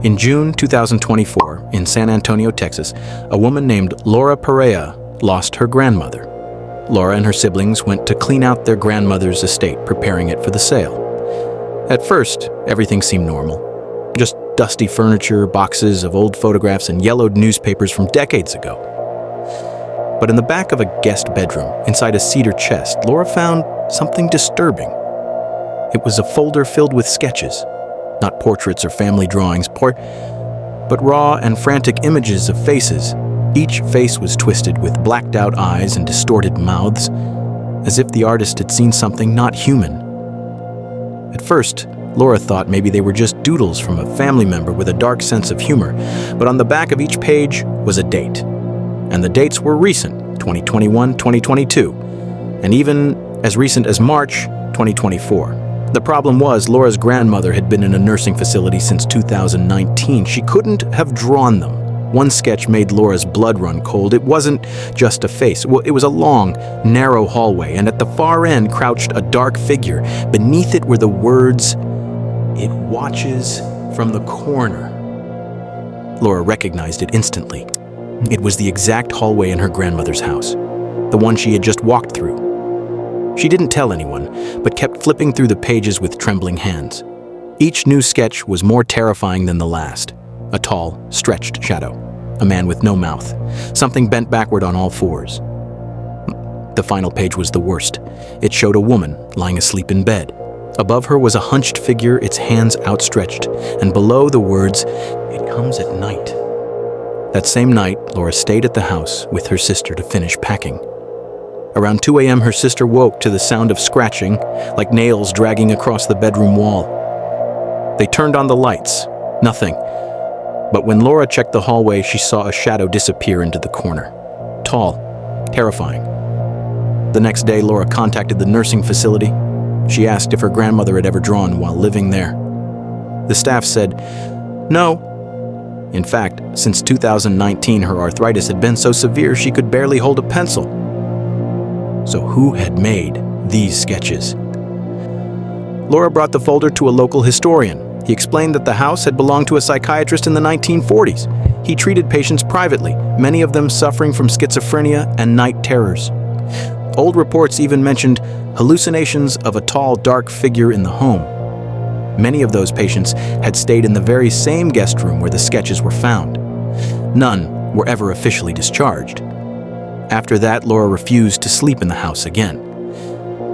In June 2024, in San Antonio, Texas, a woman named Laura Perea lost her grandmother. Laura and her siblings went to clean out their grandmother's estate, preparing it for the sale. At first, everything seemed normal. Just dusty furniture, boxes of old photographs, and yellowed newspapers from decades ago. But in the back of a guest bedroom, inside a cedar chest, Laura found something disturbing. It was a folder filled with sketches, not portraits or family drawings, but raw and frantic images of faces. Each face was twisted with blacked-out eyes and distorted mouths, as if the artist had seen something not human. At first, Laura thought maybe they were just doodles from a family member with a dark sense of humor, but on the back of each page was a date. And the dates were recent, 2021, 2022, and even as recent as March 2024. The problem was Laura's grandmother had been in a nursing facility since 2019. She couldn't have drawn them. One sketch made Laura's blood run cold. It wasn't just a face. It was a long, narrow hallway, and at the far end crouched a dark figure. Beneath it were the words, "It watches from the corner." Laura recognized it instantly. It was the exact hallway in her grandmother's house, the one she had just walked through. She didn't tell anyone, but kept flipping through the pages with trembling hands. Each new sketch was more terrifying than the last. A tall, stretched shadow, a man with no mouth, something bent backward on all fours. The final page was the worst. It showed a woman lying asleep in bed. Above her was a hunched figure, its hands outstretched, and below the words, "It comes at night." That same night, Laura stayed at the house with her sister to finish packing. Around 2 a.m., her sister woke to the sound of scratching, like nails dragging across the bedroom wall. They turned on the lights. Nothing. But when Laura checked the hallway, she saw a shadow disappear into the corner. Tall, terrifying. The next day, Laura contacted the nursing facility. She asked if her grandmother had ever drawn while living there. The staff said, no. In fact, since 2019, her arthritis had been so severe she could barely hold a pencil. So who had made these sketches? Laura brought the folder to a local historian. He explained that the house had belonged to a psychiatrist in the 1940s. He treated patients privately, many of them suffering from schizophrenia and night terrors. Old reports even mentioned hallucinations of a tall, dark figure in the home. Many of those patients had stayed in the very same guest room where the sketches were found. None were ever officially discharged. After that, Laura refused to sleep in the house again.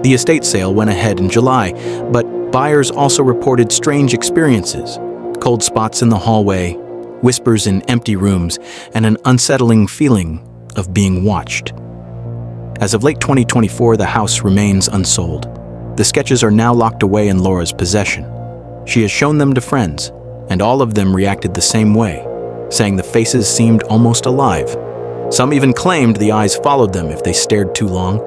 The estate sale went ahead in July, but buyers also reported strange experiences: cold spots in the hallway, whispers in empty rooms, and an unsettling feeling of being watched. As of late 2024, the house remains unsold. The sketches are now locked away in Laura's possession. She has shown them to friends, and all of them reacted the same way, saying the faces seemed almost alive. Some even claimed the eyes followed them if they stared too long.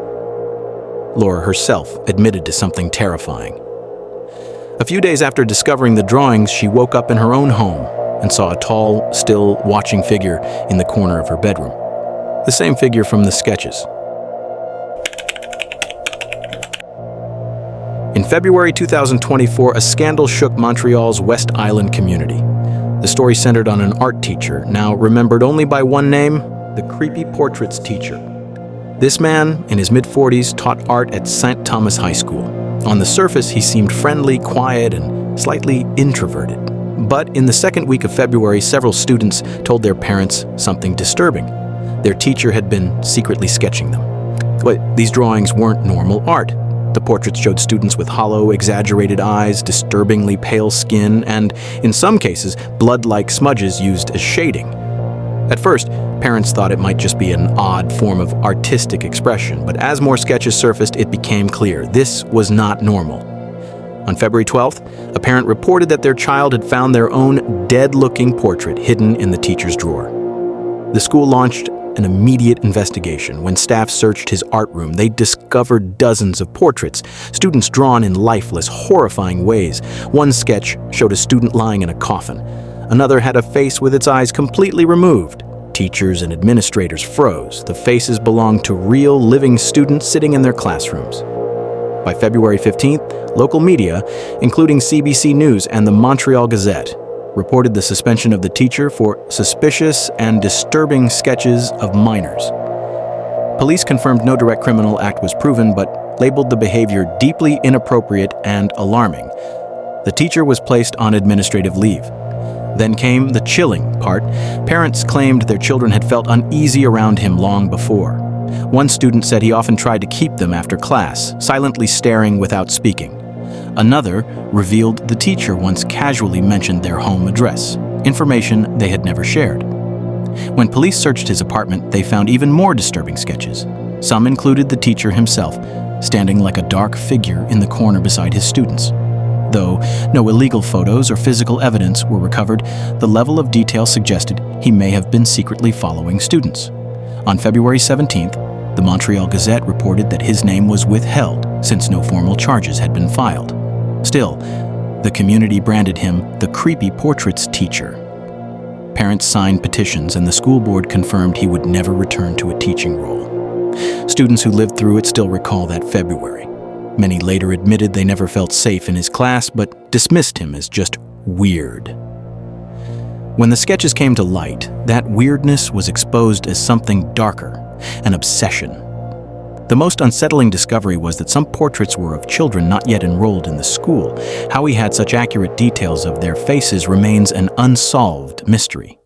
Laura herself admitted to something terrifying. A few days after discovering the drawings, she woke up in her own home and saw a tall, still, watching figure in the corner of her bedroom. The same figure from the sketches. In February 2024, a scandal shook Montreal's West Island community. The story centered on an art teacher, now remembered only by one name, the creepy portraits teacher. This man, in his mid-40s, taught art at St. Thomas High School. On the surface, he seemed friendly, quiet, and slightly introverted. But in the second week of February, several students told their parents something disturbing. Their teacher had been secretly sketching them. But these drawings weren't normal art. The portraits showed students with hollow, exaggerated eyes, disturbingly pale skin, and, in some cases, blood-like smudges used as shading. At first, parents thought it might just be an odd form of artistic expression, but as more sketches surfaced, it became clear this was not normal. On February 12th, a parent reported that their child had found their own dead-looking portrait hidden in the teacher's drawer. The school launched an immediate investigation. When staff searched his art room, they discovered dozens of portraits, students drawn in lifeless, horrifying ways. One sketch showed a student lying in a coffin. Another had a face with its eyes completely removed. Teachers and administrators froze. The faces belonged to real, living students sitting in their classrooms. By February 15th, local media, including CBC News and the Montreal Gazette, reported the suspension of the teacher for suspicious and disturbing sketches of minors. Police confirmed no direct criminal act was proven, but labeled the behavior deeply inappropriate and alarming. The teacher was placed on administrative leave. Then came the chilling part. Parents claimed their children had felt uneasy around him long before. One student said he often tried to keep them after class, silently staring without speaking. Another revealed the teacher once casually mentioned their home address, information they had never shared. When police searched his apartment, they found even more disturbing sketches. Some included the teacher himself, standing like a dark figure in the corner beside his students. Though no illegal photos or physical evidence were recovered, the level of detail suggested he may have been secretly following students. On February 17th, the Montreal Gazette reported that his name was withheld since no formal charges had been filed. Still, the community branded him the creepy portraits teacher. Parents signed petitions, and the school board confirmed he would never return to a teaching role. Students who lived through it still recall that February. Many later admitted they never felt safe in his class, but dismissed him as just weird. When the sketches came to light, that weirdness was exposed as something darker, an obsession. The most unsettling discovery was that some portraits were of children not yet enrolled in the school. How he had such accurate details of their faces remains an unsolved mystery.